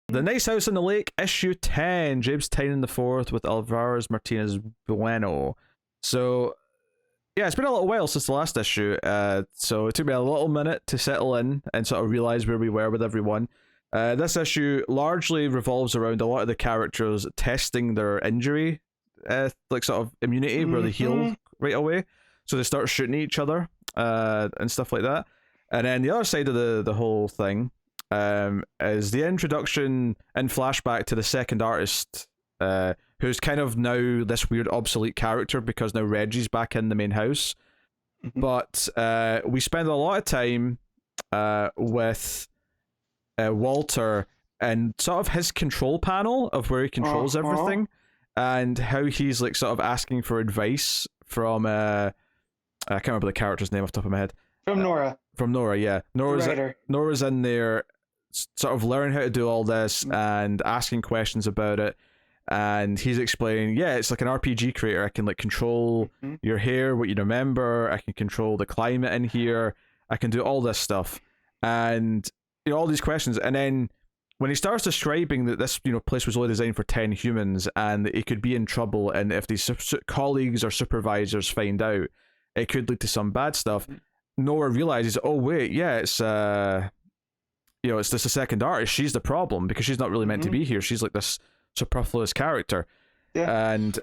The Nice House on the Lake, issue 10, James Tynion the Fourth with Alvarez Martinez Bueno. So, yeah, it's been a little while since the last issue, so it took me a little minute to settle in and sort of realize where we were with everyone. This issue largely revolves around a lot of the characters testing their injury, like sort of immunity, where they heal right away. So they start shooting at each other and stuff like that. And then the other side of the whole thing is the introduction and flashback to the second artist, who's kind of now this weird obsolete character because now Reggie's back in the main house. But we spend a lot of time with Walter and sort of his control panel of where he controls everything, and how he's like sort of asking for advice from I can't remember the character's name off the top of my head. From Nora. From Nora, yeah. Nora's in there sort of learning how to do all this and asking questions about it. And he's explaining, yeah, it's like an RPG creator. I can like control your hair, what you remember. I can control the climate in here. I can do all this stuff. And, you know, all these questions. And then when he starts describing that this, you know, place was only designed for 10 humans and that he could be in trouble, and if these colleagues or supervisors find out, it could lead to some bad stuff. Nora realizes, oh wait, yeah, it's you know, it's this the second artist. She's the problem because she's not really meant to be here. She's like this superfluous character. Yeah. And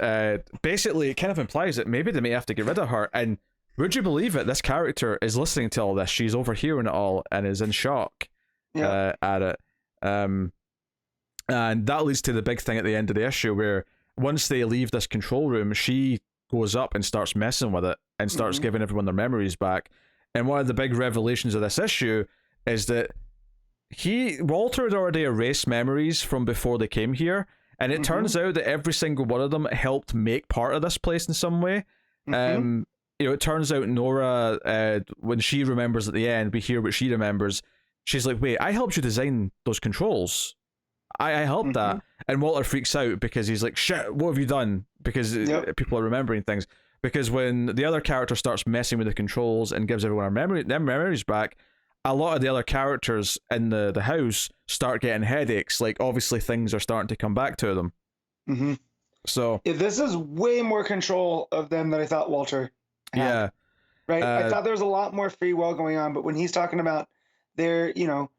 basically it kind of implies that maybe they may have to get rid of her. And would you believe it? This character is listening to all this. She's overhearing it all and is in shock at it. And that leads to the big thing at the end of the issue where once they leave this control room, she goes up and starts messing with it and starts giving everyone their memories back. And one of the big revelations of this issue is that Walter had already erased memories from before they came here, and it turns out that every single one of them helped make part of this place in some way. You know, it turns out Nora, when she remembers at the end, we hear what she remembers. She's like, wait, I helped you design those controls. I helped that. And Walter freaks out because he's like, shit, what have you done? Because people are remembering things. Because when the other character starts messing with the controls and gives everyone their memories back, a lot of the other characters in the house start getting headaches. Like, obviously things are starting to come back to them. So this is way more control of them than I thought Walter had. Yeah. Right? I thought there was a lot more free will going on, but when he's talking about their, you know,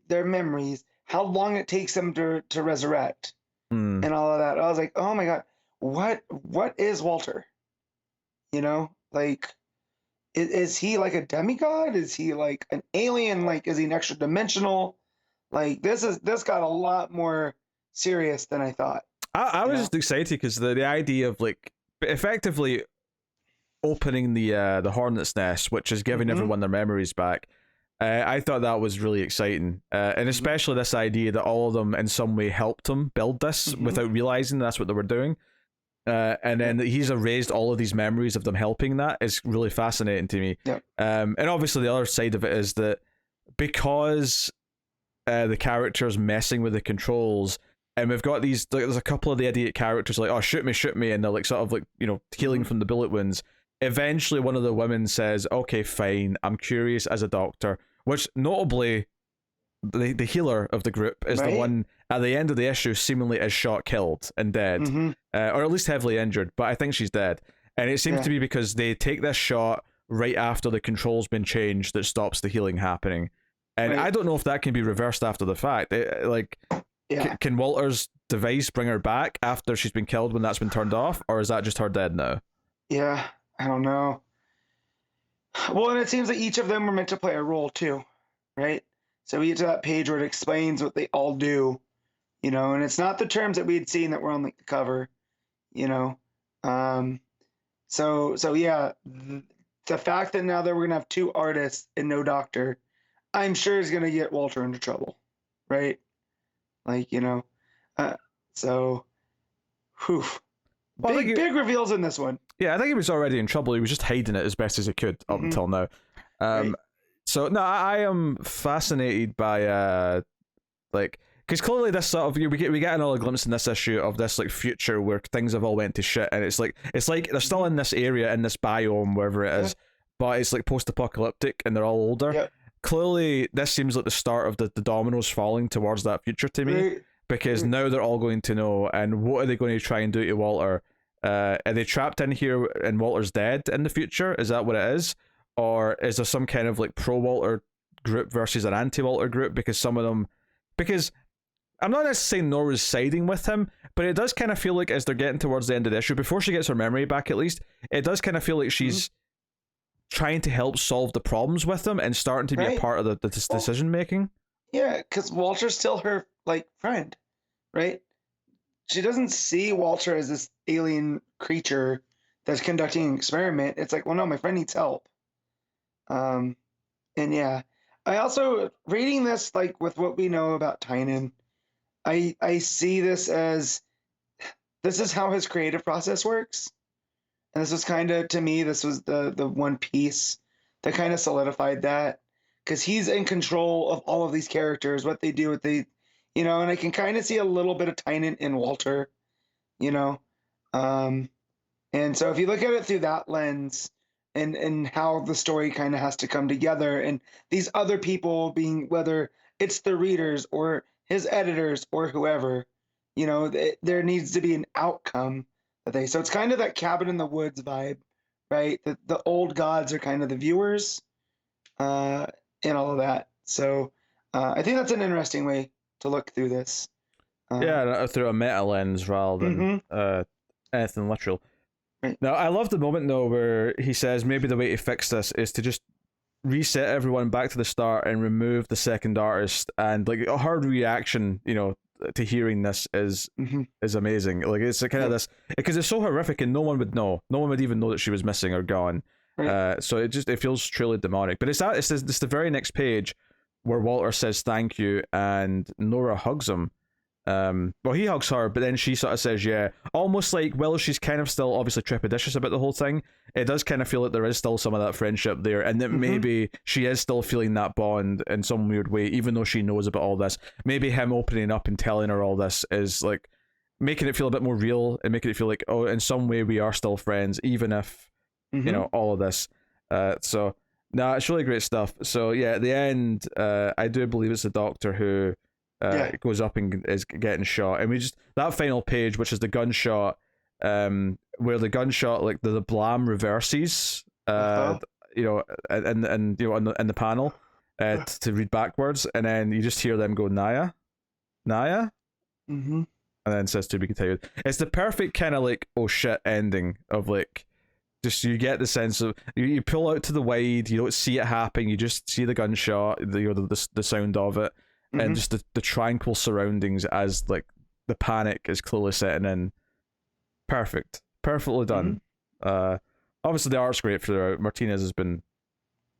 their memories, how long it takes them to resurrect and all of that, I was like, oh my God, what is Walter? You know, like, is he like a demigod? Is he like an alien? Like, is he an extra dimensional? Like, this got a lot more serious than I thought. I was just excited because the idea of like effectively opening the hornet's nest, which is giving everyone their memories back. I thought that was really exciting, and especially this idea that all of them in some way helped him build this without realizing that's what they were doing. And then he's erased all of these memories of them helping. That is really fascinating to me. And obviously the other side of it is that because the character's messing with the controls, and we've got these, like, there's a couple of the idiot characters like, oh, shoot me, and they're like sort of like, you know, healing from the bullet wounds. Eventually one of the women says, okay, fine, I'm curious as a doctor, which notably the healer of the group is the one at the end of the issue seemingly is shot, killed, and dead, or at least heavily injured, but I think she's dead. And it seems to be because they take this shot right after the control's been changed that stops the healing happening. And I don't know if that can be reversed after the fact. Can Walter's device bring her back after she's been killed when that's been turned off, or is that just her dead now? Yeah, I don't know. Well, and it seems that each of them were meant to play a role too, right? So we get to that page where it explains what they all do, you know, and it's not the terms that we had seen that were on like the cover, you know. So yeah, the fact that now that we're gonna have two artists and no doctor, I'm sure is gonna get Walter into trouble, right? Like, you know, so, whew. Well, big reveals in this one. Yeah, I think he was already in trouble. He was just hiding it as best as he could up until now. So no, I am fascinated by like, because clearly this sort of, we get another glimpse in this issue of this like future where things have all went to shit, and it's like they're still in this area, in this biome, wherever it is, but it's like post-apocalyptic and they're all older. clearly this seems like the start of the dominoes falling towards that future to me, Right. because now they're all going to know, and what are they going to try and do to Walter? Are they trapped in here and Walter's dead in the future? Is that what it is? Or is there some kind of like pro Walter group versus an anti Walter group? Because some of them, because I'm not necessarily saying Nora's siding with him, but it does kind of feel like as they're getting towards the end of the issue, before she gets her memory back at least, it does kind of feel like she's trying to help solve the problems with them and starting to be a part of the decision making. Yeah, because Walter's still her like friend, right? She doesn't see Walter as this alien creature that's conducting an experiment. It's like, well, no, my friend needs help. And yeah, I also reading this like with what we know about Tynion, I see this as this is how his creative process works. And this was kind of, to me, this was the one piece that kind of solidified that, because he's in control of all of these characters, what they do, what they, and I can kind of see a little bit of Tynion in Walter, and so if you look at it through that lens and how the story kind of has to come together, and these other people being, whether it's the readers or his editors or whoever, there needs to be an outcome. So it's kind of that cabin in the woods vibe, right? The old gods are kind of the viewers, and all of that. So I think that's an interesting way to look through this. Through a meta lens rather than anything literal. Right. Now, I love the moment though where he says maybe the way to fix this is to just reset everyone back to the start and remove the second artist, and like her reaction, to hearing this is amazing. Like it's kind of this, because it's so horrific and no one would know. No one would even know that she was missing or gone. Right. So it feels truly demonic. But it's the very next page where Walter says thank you and Nora hugs him. Well, he hugs her, but then she sort of says yeah, almost like, well, she's kind of still obviously trepidatious about the whole thing. It does kind of feel like there is still some of that friendship there, and that maybe she is still feeling that bond in some weird way, even though she knows about all this. Maybe him opening up and telling her all this is like making it feel a bit more real and making it feel like, oh, in some way we are still friends, even if all of this. So no, it's really great stuff. So yeah, at the end, I do believe it's the Doctor who goes up and is getting shot, and we just, that final page, which is the gunshot, where the gunshot, like the blam reverses, and in the panel, to read backwards, and then you just hear them go Naya, and then it says to be continued. It's the perfect kind of like, oh shit ending of like, just you get the sense of you pull out to the wide, you don't see it happen, you just see the gunshot, the sound of it. And just the tranquil surroundings as like the panic is clearly setting in. Perfectly done. Obviously the art's great throughout. Martinez has been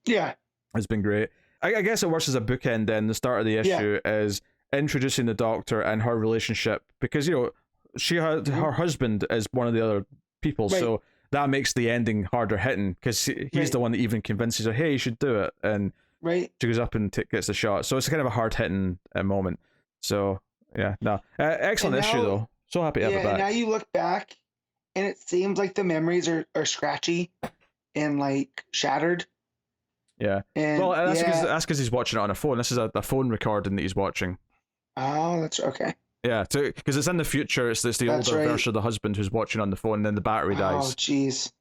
great. I guess it works as a bookend. Then the start of the issue is introducing the Doctor and her relationship, because she had her husband is one of the other people, so that makes the ending harder hitting, because he's the one that even convinces her, hey, you should do it, and she goes up and gets the shot. So it's kind of a hard-hitting moment. So, yeah, no. Excellent issue, though. So happy to have it back. And now you look back, and it seems like the memories are scratchy and, like, shattered. Yeah. And, well, that's because he's watching it on a phone. This is a phone recording that he's watching. Oh, that's okay. Yeah, because it's in the future. It's the older version of the husband who's watching on the phone, and then the battery dies. Oh, jeez.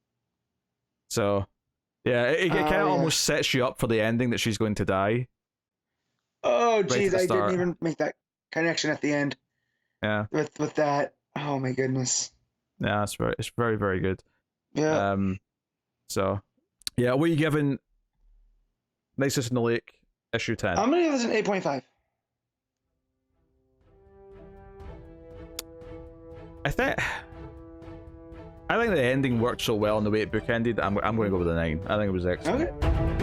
So... yeah, it kind of almost sets you up for the ending that she's going to die. Oh, jeez, I didn't even make that connection at the end. Yeah. With that. Oh my goodness. Yeah, it's very, very good. Yeah. So, yeah, what are you giving Nicest in the Lake issue 10? I'm gonna give this an 8.5. I think the ending worked so well in the way it bookended. I'm going to go with a 9. I think it was excellent. Okay.